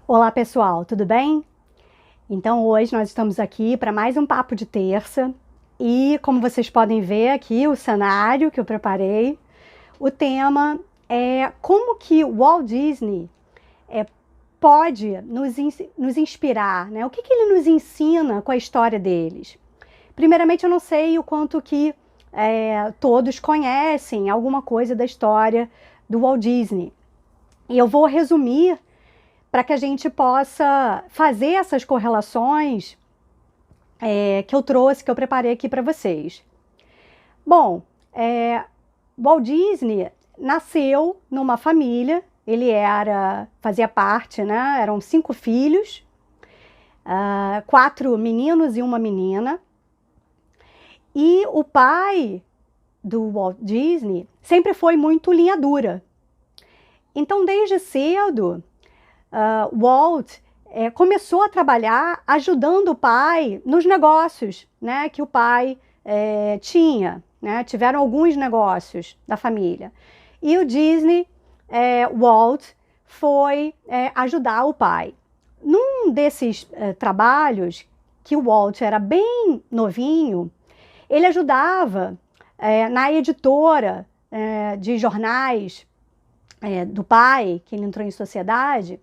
Olá pessoal, tudo bem? Então hoje nós estamos aqui para mais um papo de terça e como vocês podem ver aqui o cenário que eu preparei, o tema é como que o Walt Disney pode nos inspirar, né? O que ele nos ensina com a história deles? Primeiramente eu não sei o quanto que todos conhecem alguma coisa da história do Walt Disney e eu vou resumir para que a gente possa fazer essas correlações que eu trouxe, que eu preparei aqui para vocês. Bom, Walt Disney nasceu numa família, ele fazia parte, né? Eram 5 filhos, 4 meninos e uma menina. E o pai do Walt Disney sempre foi muito linha dura. Então, desde cedo, Walt começou a trabalhar ajudando o pai nos negócios, né, que o pai tinha, né, tiveram alguns negócios da família. E o Disney, Walt, foi ajudar o pai. Num desses trabalhos, que o Walt era bem novinho, ele ajudava na editora de jornais do pai, que ele entrou em sociedade,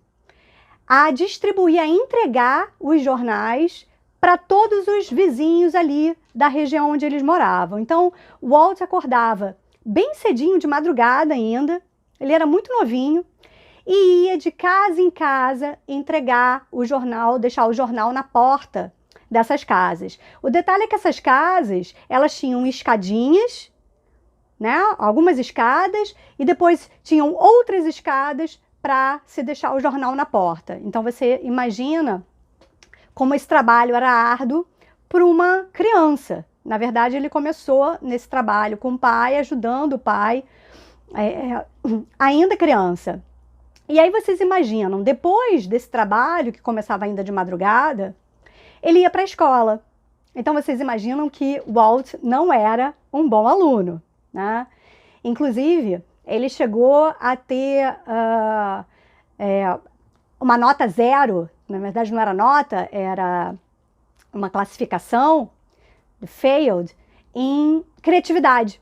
a distribuir, a entregar os jornais para todos os vizinhos ali da região onde eles moravam. Então, o Walt acordava bem cedinho, de madrugada ainda, ele era muito novinho, e ia de casa em casa entregar o jornal, deixar o jornal na porta dessas casas. O detalhe é que essas casas, elas tinham escadinhas, né? Algumas escadas, e depois tinham outras escadas para se deixar o jornal na porta. Então você imagina como esse trabalho era árduo para uma criança. Na verdade, ele começou nesse trabalho com o pai, ajudando o pai, ainda criança. E aí vocês imaginam, depois desse trabalho, que começava ainda de madrugada, ele ia para a escola. Então vocês imaginam que Walt não era um bom aluno, né? Inclusive, ele chegou a ter uma nota 0, na verdade não era nota, era uma classificação, failed, em criatividade.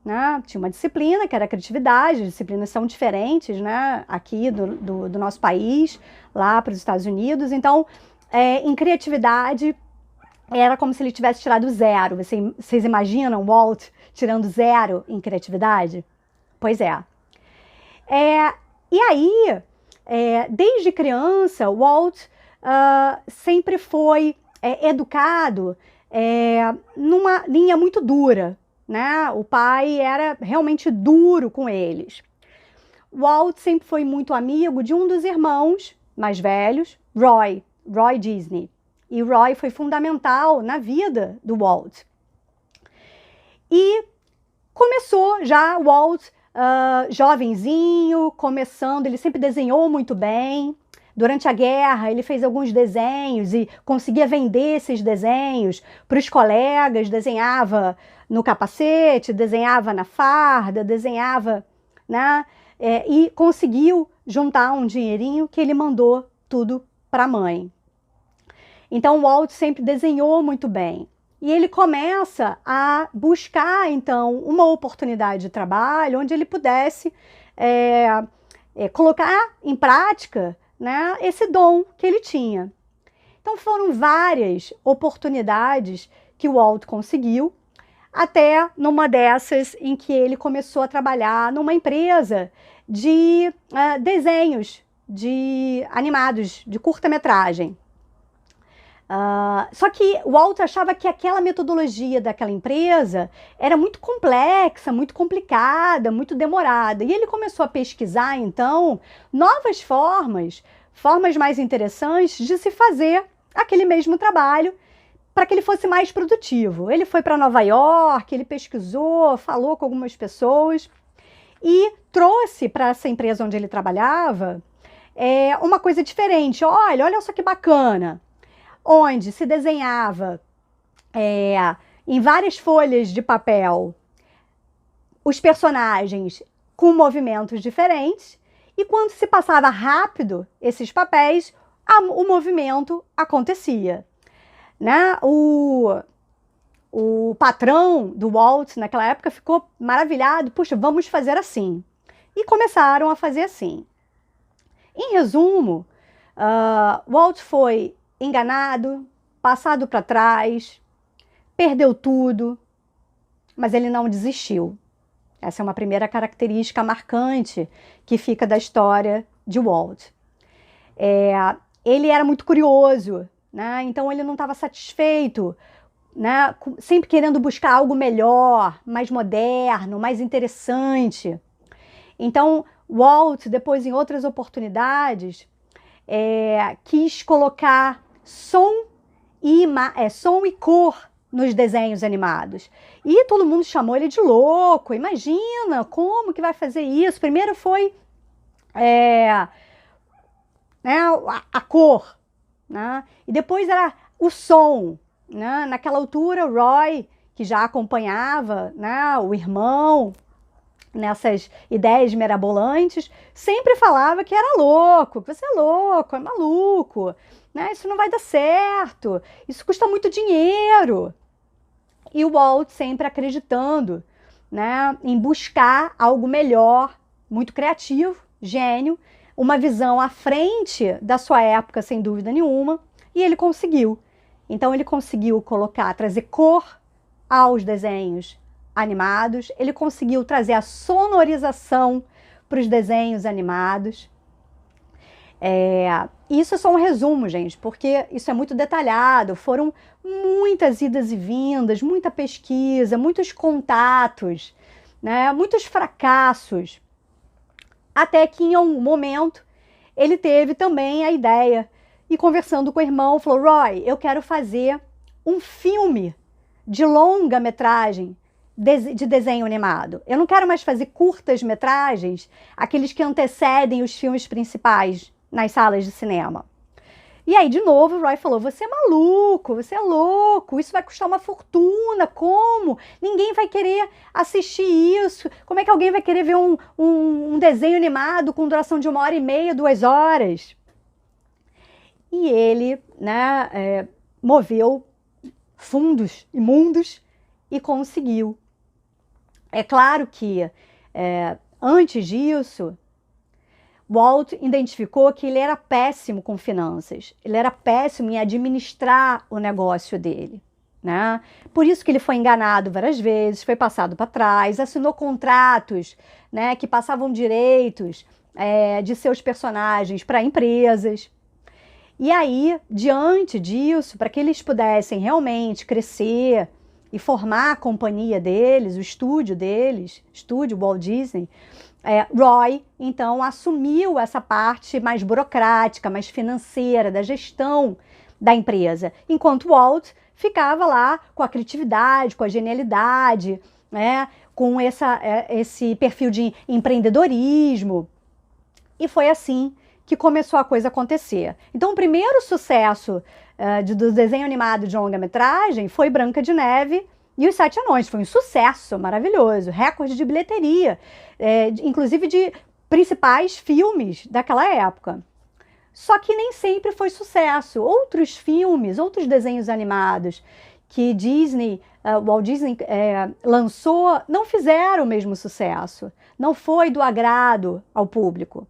Né? Tinha uma disciplina que era criatividade, as disciplinas são diferentes, né? Aqui do nosso país, lá para os Estados Unidos. Então, em criatividade, era como se ele tivesse tirado 0. Vocês imaginam Walt tirando 0 em criatividade? Pois é. E aí, desde criança, Walt sempre foi educado numa linha muito dura, né? O pai era realmente duro com eles. Walt sempre foi muito amigo de um dos irmãos mais velhos, Roy Disney. E Roy foi fundamental na vida do Walt. E começou já Walt jovenzinho, começando, ele sempre desenhou muito bem. Durante a guerra, ele fez alguns desenhos e conseguia vender esses desenhos para os colegas, desenhava no capacete, desenhava na farda, desenhava, né? E conseguiu juntar um dinheirinho que ele mandou tudo para a mãe. Então, o Walt sempre desenhou muito bem. E ele começa a buscar, então, uma oportunidade de trabalho onde ele pudesse colocar em prática, né, esse dom que ele tinha. Então, foram várias oportunidades que o Walt conseguiu, até numa dessas em que ele começou a trabalhar numa empresa de desenhos animados, de curta-metragem. Só que o Walt achava que aquela metodologia daquela empresa era muito complexa, muito complicada, muito demorada. E ele começou a pesquisar, então, novas formas mais interessantes de se fazer aquele mesmo trabalho para que ele fosse mais produtivo. Ele foi para Nova York, ele pesquisou, falou com algumas pessoas e trouxe para essa empresa onde ele trabalhava uma coisa diferente. Olha só que bacana! Onde se desenhava em várias folhas de papel os personagens com movimentos diferentes E quando se passava rápido esses papéis, o movimento acontecia, né? O patrão do Walt naquela época ficou maravilhado, puxa, vamos fazer assim. E começaram a fazer assim. Em resumo, Walt foi enganado, passado para trás, perdeu tudo, mas ele não desistiu. Essa é uma primeira característica marcante que fica da história de Walt. Ele era muito curioso, né? Então ele não estava satisfeito, né? Sempre querendo buscar algo melhor, mais moderno, mais interessante. Então Walt, depois em outras oportunidades, quis colocar som e cor nos desenhos animados. E todo mundo chamou ele de louco. Imagina, como que vai fazer isso? Primeiro foi a cor, né? E depois era o som. Né? Naquela altura, Roy, que já acompanhava, né, o irmão nessas ideias mirabolantes, sempre falava que era louco, que você é louco, é maluco, né? Isso não vai dar certo, isso custa muito dinheiro. E o Walt sempre acreditando, né, em buscar algo melhor, muito criativo, gênio, uma visão à frente da sua época, sem dúvida nenhuma, e ele conseguiu. Então ele conseguiu trazer cor aos desenhos animados, ele conseguiu trazer a sonorização para os desenhos animados. Isso é só um resumo, gente, porque isso é muito detalhado, foram muitas idas e vindas, muita pesquisa, muitos contatos, né, muitos fracassos, até que em um momento ele teve também a ideia, e conversando com o irmão, falou: Roy, eu quero fazer um filme de longa-metragem de desenho animado. Eu não quero mais fazer curtas-metragens, aqueles que antecedem os filmes principais nas salas de cinema. E aí, de novo, o Roy falou: você é maluco, você é louco, isso vai custar uma fortuna, como? Ninguém vai querer assistir isso. Como é que alguém vai querer ver um desenho animado com duração de 1h30, 2 horas? E ele, né, moveu fundos imundos e conseguiu. É claro que, antes disso, Walt identificou que ele era péssimo com finanças, ele era péssimo em administrar o negócio dele, né? Por isso que ele foi enganado várias vezes, foi passado para trás, assinou contratos, né, que passavam direitos de seus personagens para empresas. E aí, diante disso, para que eles pudessem realmente crescer e formar a companhia deles, o estúdio deles, estúdio Walt Disney, Roy, então, assumiu essa parte mais burocrática, mais financeira, da gestão da empresa, enquanto Walt ficava lá com a criatividade, com a genialidade, né, com esse perfil de empreendedorismo. E foi assim que começou a coisa a acontecer. Então, o primeiro sucesso do desenho animado de longa-metragem foi Branca de Neve e os Sete Anões. Foi um sucesso maravilhoso, recorde de bilheteria, inclusive de principais filmes daquela época. Só que nem sempre foi sucesso. Outros filmes, outros desenhos animados que Walt Disney lançou, não fizeram o mesmo sucesso. Não foi do agrado ao público.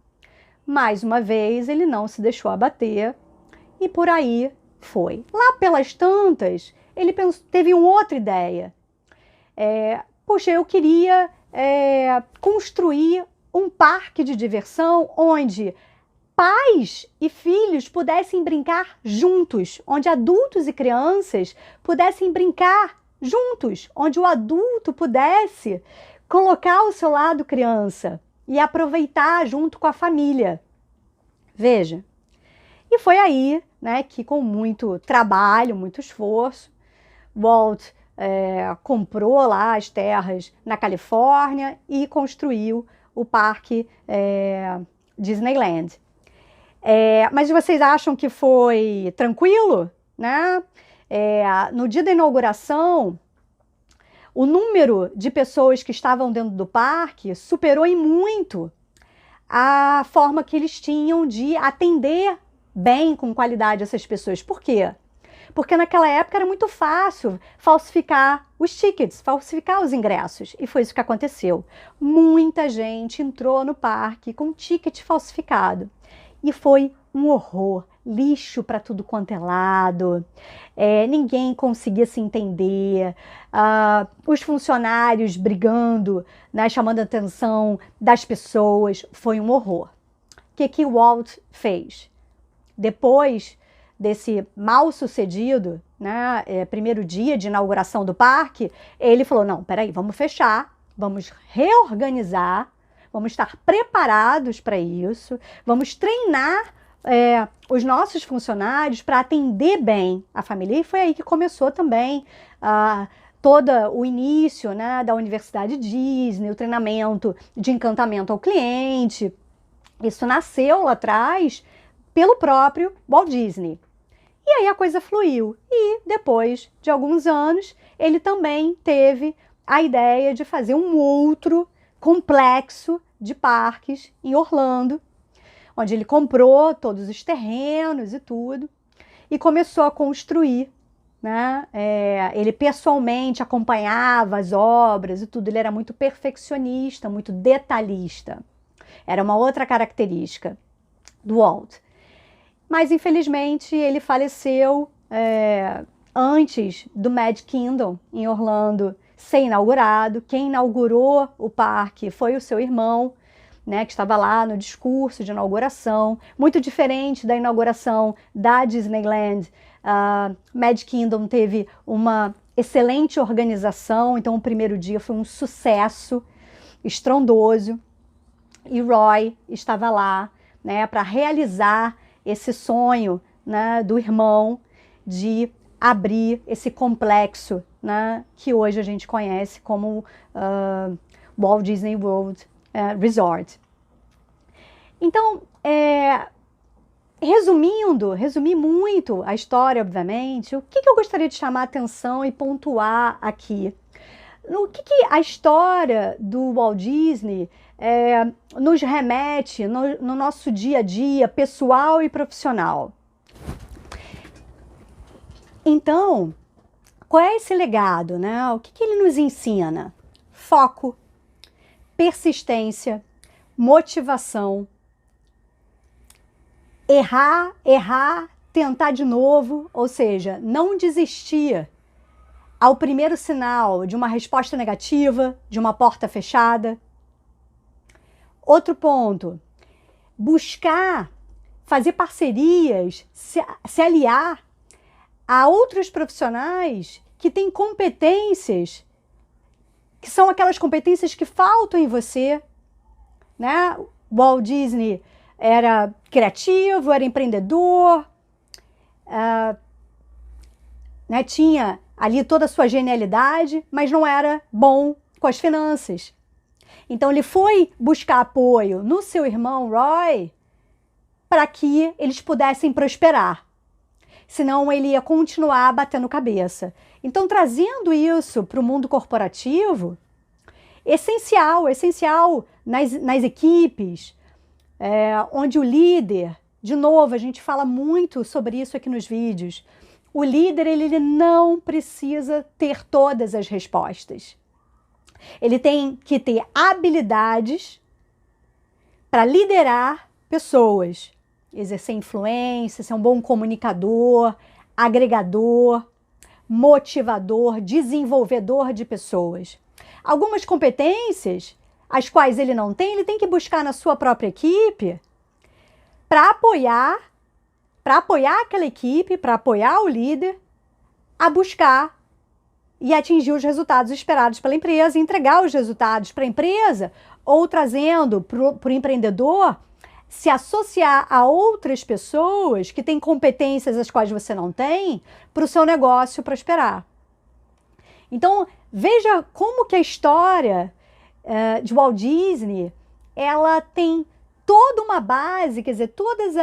Mais uma vez, ele não se deixou abater e por aí foi. Lá pelas tantas, ele teve uma outra ideia. Puxa, eu queria construir um parque de diversão onde pais e filhos pudessem brincar juntos, onde adultos e crianças pudessem brincar juntos, onde o adulto pudesse colocar o seu lado criança e aproveitar junto com a família. Veja. E foi aí, né, que com muito trabalho, muito esforço, Walt comprou lá as terras na Califórnia e construiu o parque Disneyland. Mas vocês acham que foi tranquilo, né? No dia da inauguração, o número de pessoas que estavam dentro do parque superou em muito a forma que eles tinham de atender bem, com qualidade, essas pessoas. Por quê? Porque naquela época era muito fácil falsificar os tickets, falsificar os ingressos. E foi isso que aconteceu. Muita gente entrou no parque com ticket falsificado. E foi um horror, lixo para tudo quanto é lado, ninguém conseguia se entender, os funcionários brigando, né, chamando a atenção das pessoas, foi um horror. O que o Walt fez? Depois desse mal sucedido, né, primeiro dia de inauguração do parque, ele falou, não, peraí, vamos fechar, vamos reorganizar, vamos estar preparados para isso, vamos treinar os nossos funcionários para atender bem a família. E foi aí que começou também todo o início, né, da Universidade Disney, o treinamento de encantamento ao cliente. Isso nasceu lá atrás pelo próprio Walt Disney. E aí a coisa fluiu. E depois de alguns anos, ele também teve a ideia de fazer um outro complexo de parques em Orlando, onde ele comprou todos os terrenos e tudo, e começou a construir, né? Ele pessoalmente acompanhava as obras e tudo, ele era muito perfeccionista, muito detalhista. Era uma outra característica do Walt. Mas, infelizmente, ele faleceu antes do Magic Kingdom, em Orlando, ser inaugurado. Quem inaugurou o parque foi o seu irmão, né, que estava lá no discurso de inauguração, muito diferente da inauguração da Disneyland. Magic Kingdom teve uma excelente organização, então o primeiro dia foi um sucesso estrondoso, e Roy estava lá, né, para realizar esse sonho, né, do irmão de abrir esse complexo, né, que hoje a gente conhece como Walt Disney World Resort. Então, resumi muito a história, obviamente. O que eu gostaria de chamar a atenção e pontuar aqui? No que a história do Walt Disney nos remete no nosso dia a dia, pessoal e profissional. Então, qual é esse legado, né? O que ele nos ensina? Foco, persistência, motivação, errar, tentar de novo, ou seja, não desistir ao primeiro sinal de uma resposta negativa, de uma porta fechada. Outro ponto, buscar fazer parcerias, se aliar a outros profissionais que têm competências, que são aquelas competências que faltam em você, né? Walt Disney era criativo, era empreendedor, né? Tinha ali toda a sua genialidade, mas não era bom com as finanças. Então ele foi buscar apoio no seu irmão Roy para que eles pudessem prosperar. Senão ele ia continuar batendo cabeça. Então, trazendo isso para o mundo corporativo, essencial nas equipes, onde o líder, de novo, a gente fala muito sobre isso aqui nos vídeos, o líder ele não precisa ter todas as respostas. Ele tem que ter habilidades para liderar pessoas, exercer influência, ser um bom comunicador, agregador, motivador, desenvolvedor de pessoas. Algumas competências, as quais ele não tem, ele tem que buscar na sua própria equipe para apoiar aquela equipe, para apoiar o líder a buscar e atingir os resultados esperados pela empresa, entregar os resultados para a empresa, ou trazendo para o empreendedor se associar a outras pessoas que têm competências as quais você não tem, para o seu negócio prosperar. Então, veja como que a história de Walt Disney, ela tem toda uma base, quer dizer, todas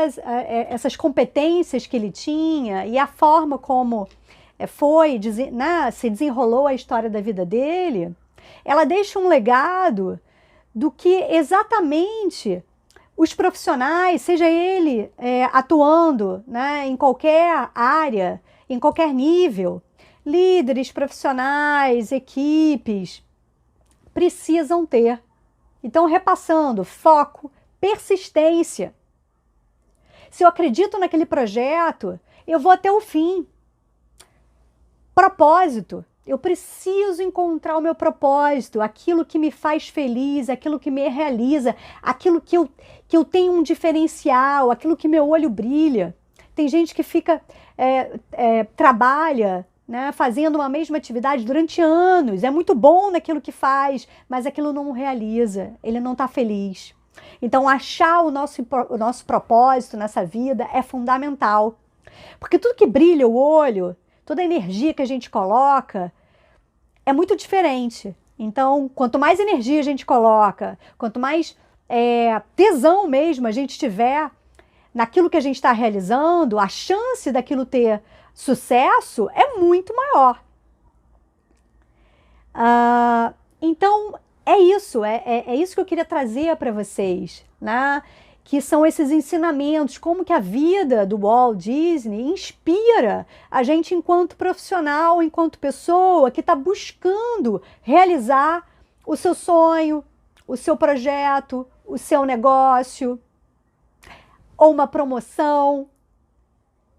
essas competências que ele tinha e a forma como se desenrolou a história da vida dele, ela deixa um legado do que exatamente os profissionais, seja ele atuando, né, em qualquer área, em qualquer nível, líderes, profissionais, equipes, precisam ter. Então, repassando, foco, persistência. Se eu acredito naquele projeto, eu vou até o fim. Propósito. Eu preciso encontrar o meu propósito, aquilo que me faz feliz, aquilo que me realiza, aquilo que eu tenho um diferencial, aquilo que meu olho brilha. Tem gente que fica, trabalha, né, fazendo uma mesma atividade durante anos, é muito bom naquilo que faz, mas aquilo não o realiza, ele não está feliz. Então, achar o nosso propósito nessa vida é fundamental, porque tudo que brilha o olho, toda a energia que a gente coloca é muito diferente. Então, quanto mais energia a gente coloca, quanto mais tesão mesmo a gente tiver naquilo que a gente está realizando, a chance daquilo ter sucesso é muito maior. Então, é isso que eu queria trazer para vocês, né? Que são esses ensinamentos, como que a vida do Walt Disney inspira a gente enquanto profissional, enquanto pessoa que está buscando realizar o seu sonho, o seu projeto, o seu negócio, ou uma promoção.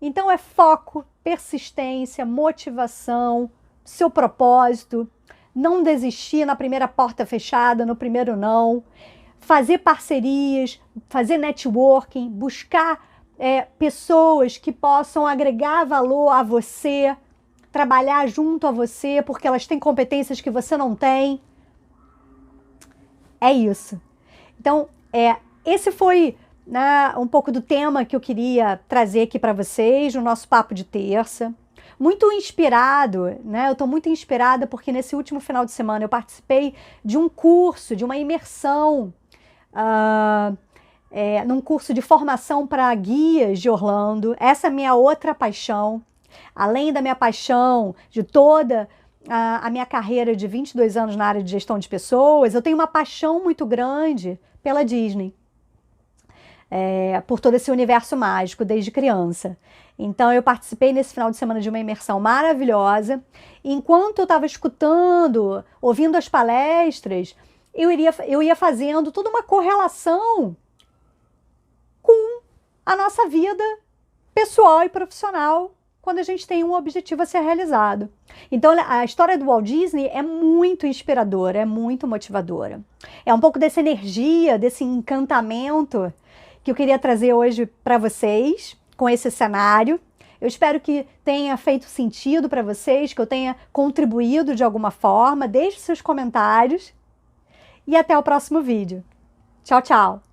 Então é foco, persistência, motivação, seu propósito, não desistir na primeira porta fechada, no primeiro não, fazer parcerias, fazer networking, buscar pessoas que possam agregar valor a você, trabalhar junto a você, porque elas têm competências que você não tem. É isso. Então, esse foi, né, um pouco do tema que eu queria trazer aqui para vocês no nosso papo de terça. Muito inspirado, né? Eu estou muito inspirada porque nesse último final de semana eu participei de um curso, de uma imersão, num curso de formação para guias de Orlando. Essa é a minha outra paixão. Além da minha paixão de toda a minha carreira de 22 anos na área de gestão de pessoas, eu tenho uma paixão muito grande pela Disney. Por todo esse universo mágico desde criança. Então eu participei nesse final de semana de uma imersão maravilhosa. Enquanto eu estava escutando, ouvindo as palestras, eu ia fazendo toda uma correlação com a nossa vida pessoal e profissional quando a gente tem um objetivo a ser realizado. Então a história do Walt Disney é muito inspiradora, é muito motivadora. É um pouco dessa energia, desse encantamento que eu queria trazer hoje para vocês, com esse cenário. Eu espero que tenha feito sentido para vocês, que eu tenha contribuído de alguma forma. Deixe seus comentários e até o próximo vídeo. Tchau, tchau!